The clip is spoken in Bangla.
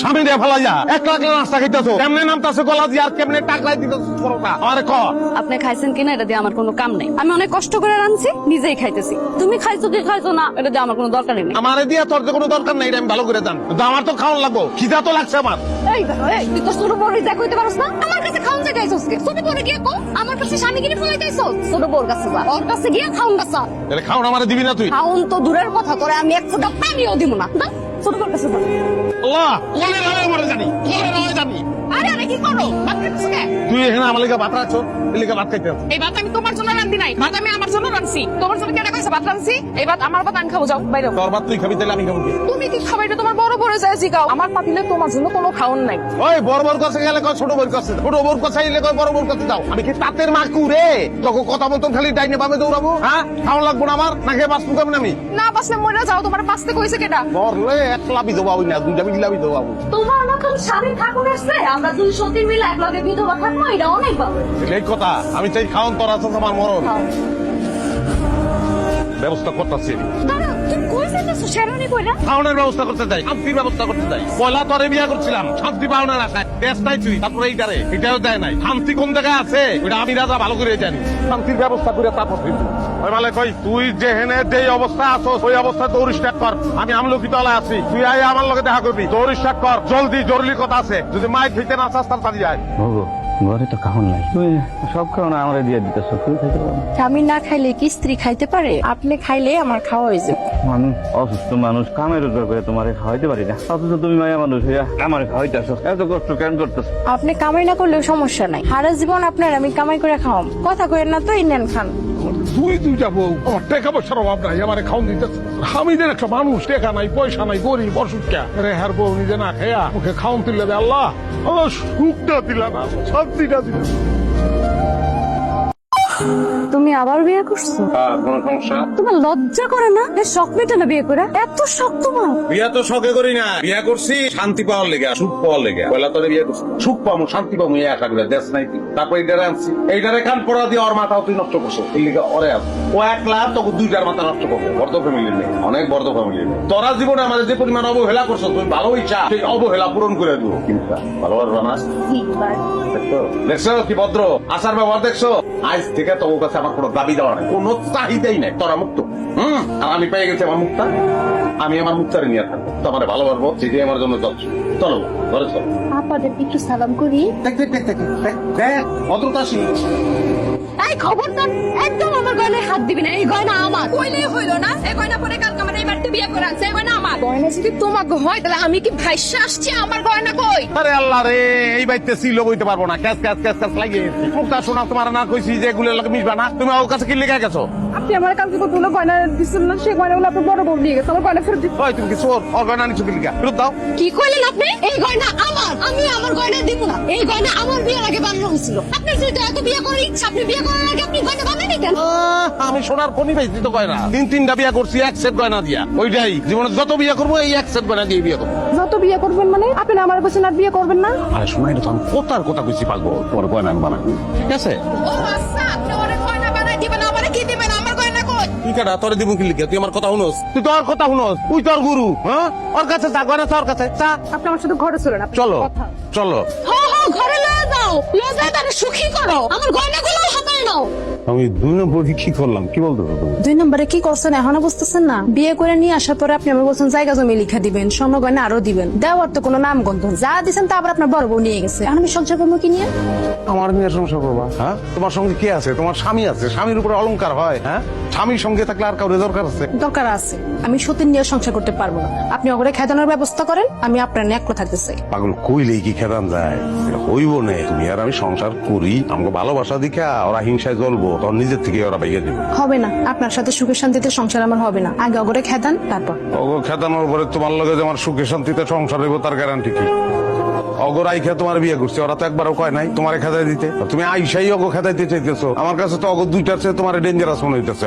স্বামী দিয়ে ফেলাইয়া এক লাখ নাস্তা খাইতেছো, কেমনে নামতাছে গলা দিয়ে আর কেমনে টাকলাই দিতেছো পরোটা আমারে ক। আপনি খাইছেন কিনা এটা দিয়ে আমার কোনো কাম নেই। আমি অনেক কষ্ট করে রাঁধছি, নিজেই খাইতেছি। তুমি খাইছো কি খাইছো না এটা দিয়ে আমার কোনো দরকারই নেই। আমারে দিয়ে তোর যে কোনো দরকার নেই, এটা আমি ভালো করে জানি। কিন্তু আমার তো খাওয়ান লাগবো, খিদা তো লাগছে আমার। তুই তো ছোট বড় যা কইতে পারছ না, আমার কাছে খাওন যা গাইছস কে? ছোট বড় গিয়ে কো আমার কাছে স্বামী কিনে ফলাই গাইছস। ছোট বড় কাছে যা, ওর কাছে গিয়ে খাওন গাছা। তাহলে খাওয়ান আমারে দিবি না তুই? খাওন তো দূরের কথা, তোরে আমি এক ফোঁটা পানিও দিব না। না ছোট বড় কাছে যা। আল্লাহ কোনে রায় মরে জানি, কোনে রায় জানি। আরে আরে কি করো? ভাত খাচ্ছিস কে? তুই এখানে আমার লাগা ভাত রাখছো, এই লাগা ভাত খাইতে এই ভাত আমি তোমার জন্য রান্ধি নাই, ভাত আমি আমার জন্য রাঁধছি। তোমার জন্য কেন কইছে ভাত রাঁধছি? এই ভাত আমার ভাত আমি খাবো, যাও বাইরে। তোর ভাত তুই খাবি, তাহলে আমি খাবো কি? তুমি কি খাবে এটা তোমার বড় বড় চাইছি খাও। আমার পাতিলে তোমার জন্য কোনো খাওন নাই। ওই বড় বড় কাছে গেলে কয় ছোট বড় কাছে, ছোট বড় কাছে আইলে কয় বড় বড় কাছে যাও। আমি কি তাঁতের মাকু রে? তোকে কথা মতন খালি ডাইনে বামে দৌড়াবো? হ্যাঁ খাওয়া লাগবো না আমার, না খেয়ে বাঁচবো কেমন আমি? না বাসলে মরে যাও, তোমার বাঁচতে কইছে কেটা? বললে এক লাভি দেবো না, দুইটা লাভি দেবো। তোমার মতন স্বামী ঠাকুর আসছে, আমরা দুই সতী মিলে এক লগে বিধবা থাকবো, এটা অনেক ভালো। এই কথা আমি চাই, খাওয়ান তোর আছে আমার মরণ। ব্যবস্থা করতেছি, দাঁড়া, তুমি কই যাইতেছো? শেরওয়ানি কইরা? খাওয়ানোর ব্যবস্থা করতে চাই, শান্তির ব্যবস্থা করতে চাই। পয়লা তরে বিয়া করছিলাম, শান্তি পাওনা রাখায় দেশ নাই তুই, তারপরে এইটারে এটাও দেয় নাই। শান্তি কোন জায়গায় আছে ওইটা আমি রাজা ভালো করে জানি। শান্তির ব্যবস্থা করে তারপর ওই মালে কই তুই যেহেনে যেই অবস্থা আছো ওই অবস্থায় দৌড় স্টার্ট কর। আমি আমলকিতলায় আছি, তুই আয় আমার লগে দেখা করবি। দৌড় স্টার্ট কর জলদি, জরুরি কথা আছে। যদি মাইক হইতে না চাস তাহলে যায়। ঘরে তো খাওন নাই, তুই সব খাওয়ানো আমারে দিয়ে দিতেছ, তুই খাইতে পারো? স্বামী না খাইলে কি স্ত্রী খাইতে পারে? আপনি খাইলে আমার খাওয়া হয়ে যাবে। মানুষ অসুস্থ মানুষ, কামের রোজগার করে তোমারে খাওয়াইতে পারি না, অথচ তুমি মায়া মানুষ হইয়া আমার খাওয়াইতেছো, এত কষ্ট কেন করতেছো? আপনি কামাই না করলেও সমস্যা নাই, সারা জীবন আপনার আমি কামাই করে খাওয়াম। কথা কইেন না তো, এই নেন খান। তুই দুইটা বউ, আমার টাকা পয়সার অভাব নাই, আমার খাওয়ান দিতেছে। হামিদের একটা মানুষ, টাকা নাই পয়সা নাই, গরিব অসুখটা রে, হার বউ নিজে না খেয়া মুখে খাওয়ান তুললে দে। আল্লাহ আল্লাহ সুখটা দিলা না, শান্তিটা দিলা। তুমি আবার বিয়ে করছো? কোন সমস্যা? তোমার লজ্জা করে না? শখ মেটে না বিয়ে করে? এত শখ তোমার? বিয়া তো শখে করি না, বিয়া করছি শান্তি পাওয়ার লেগে, সুখ পাওয়ার লেগে। পয়লা তোরে বিয়ে করছি, সুখ পাবো শান্তি পাবো এই আশা করে দেশ নাই। তারপর এইটারে আনছি, এইটারে কান পড়া দিয়ে ওর মাথাও তুই নষ্ট করছো। এই লেগে ওরে আস, ও একলা তোকে দুইটার মাথা নষ্ট করবো। বর্ধ ফ্যামিলি নেই, অনেক বর্ধ ফ্যামিলি নেই। তোরা জীবনে আমাদের যে পরিমাণ অবহেলা করছো, তুমি ভালো ইচ্ছা সেই অবহেলা পূরণ করে দেবো। কিন্তু ভালো পারবা না। দেখছো কি ভদ্র আচার ব্যবহার দেখছো? আজ থেকে তোর কাছে আমার কোনো দাবি দেওয়া নাই, কোনো চাহিদাই নাই। তোরা মুক্ত। আর আমি পেয়ে গেছি আমার মুক্তা, আমি আমার মুক্তারে নিয়ে থাকবো। তো আমার ভালো পারবো, সেটাই আমার জন্য যথেষ্ট। চলো ঘরে চলো। আপনাদের একটু সালাম করি। দেখ দেখ দেখ দেখ দেখ দেখ ভদ্রতা শিখ। এই খবরদার, একদম আমার গয়নায় হাত দিবি না। এই গয়না আমার। কইলেই হইলো না, এই গয়না পরে কালকে আমার এই বাড়িতে বিয়ে করে আনছে, এই গয়না আমার। গয়না যদি তোমাকে হয় তাহলে আমি কি ভাইসা আসছি? আমার গয়না কই? আরে আল্লাহ রে, এই বাড়িতে সিল বইতে পারবো না। ক্যাস ক্যাস ক্যাস ক্যাস লাগিয়ে মুক্তা শোনা, তোমার না কইছি যে এগুলোর লাগে মিশবা না। তুমি ওর কাছে কি লেগে গেছো? আপনি আমার কালকে কতগুলো গয়না দিচ্ছেন না, সেই গয়নাগুলো আপনার বড় বউ নিয়ে গেছে। আমার গয়না ফেরত দিন। ওই তুমি কি চোর? ওর গয়না নিচ্ছ কি লিগা? ফেরত দাও। কি কইলেন আপনি? এই গয়না আমার, আমি আমার গয়না দিব না। এই গয়না আমার বিয়ের আগে বানানো হয়েছিল। আপনার যদি এত বিয়ে করার ইচ্ছা, আপনি বিয়ে করার আগে আপনি গয়না বানাই নিতেন। আমি সোনার খনি পাইছি তো গয়না, তিনটা বিয়া করছি এক সেট গয়না দিয়া। ওইটাই জীবনে যত বিয়ে করবো এই এক সেট গয়না দিয়ে বিয়ে করবো। যত বিয়ে করবেন মানে আপনি আমার কাছে না বিয়ে করবেন না? আরে শোনা, এটা তো আমি কোথার কথা কইছি পাগল, তোমার গয়না আমি বানাবো, ঠিক আছে? ও আচ্ছা, আপনি ওরে গয়না বানাই দিবেন, আমারে কি দিবেন? আমার গয়না কই? তুই কেডা? তোরে দিব কি লিখে? তুই আমার কথা শুনোস? তুই তো ওর কথা শুনোস? তুই তোর গুরু, হ্যাঁ? ওর কাছে যা, গয়না তোর কাছে চা। আপনি আমার সাথে ঘরে চলেন। চলো চলো। হো হো, ঘরে লয়ে যাও, লয়ে যাও, তারে সুখী করো। আমার গয়নাগুলো হাতায় নাও। আমি 2 নম্বরে কি করলাম? কি বলতে তুমি? 2 নম্বরে কি করছেন এখনো বুঝতেছেন না? বিয়ে করে নিয়ে আসার পরে আপনি আমার বলছেন জায়গা জমি লিখা দিবেন, স্বর্ণ গয়না আরো দিবেন। দেওয়ার তো কোনো নাম গন্ধ, যা দিচ্ছেন তা আবার আপনার বড় বউ নিয়ে গেছে। এখন আমি সংসার করবো কি নিয়ে? আমার মেয়ের সংসার করবা? হ্যাঁ, তোমার সঙ্গে কে আছে? তোমার স্বামী আছে, স্বামীর উপরে অলংকার হয়? হ্যাঁ, স্বামীর সঙ্গে থাকলে আর কাউরে দরকার আছে? দরকার আছে। আমি সতীন নিয়ে সংসার করতে পারবো না। আপনি ওগরে খেদানোর ব্যবস্থা করেন, আমি আপনার নিয়ে একলা থাকতে চাই। পাগল কইলেই কি খেদান যায়? হইব না। তুমি আর আমি সংসার করি, আমাকে ভালোবাসা দিকা ওরা হিংসায় জ্বলবো, তখন নিজের থেকে ওরা বাইরে দিবে। হবে না, আপনার সাথে সুখে শান্তিতে সংসার আমার হবে না। আগে ওগরে খেদান, তারপর। ওগো খেদানোর পরে তোমার লগে যে আমার সুখে শান্তিতে সংসার হইব তার গ্যারান্টি কি? অগর আইখা তোমার বিয়ে করছে, ওরা তো একবারও কয় নাই তোমার খেদাই দিতে। তুমি আইসাই অগো খেদাইতে চাইতেছো। আমার কাছে তো অগো দুইটার চেয়ে তোমার ডেঞ্জারাস মনে হইতেছে।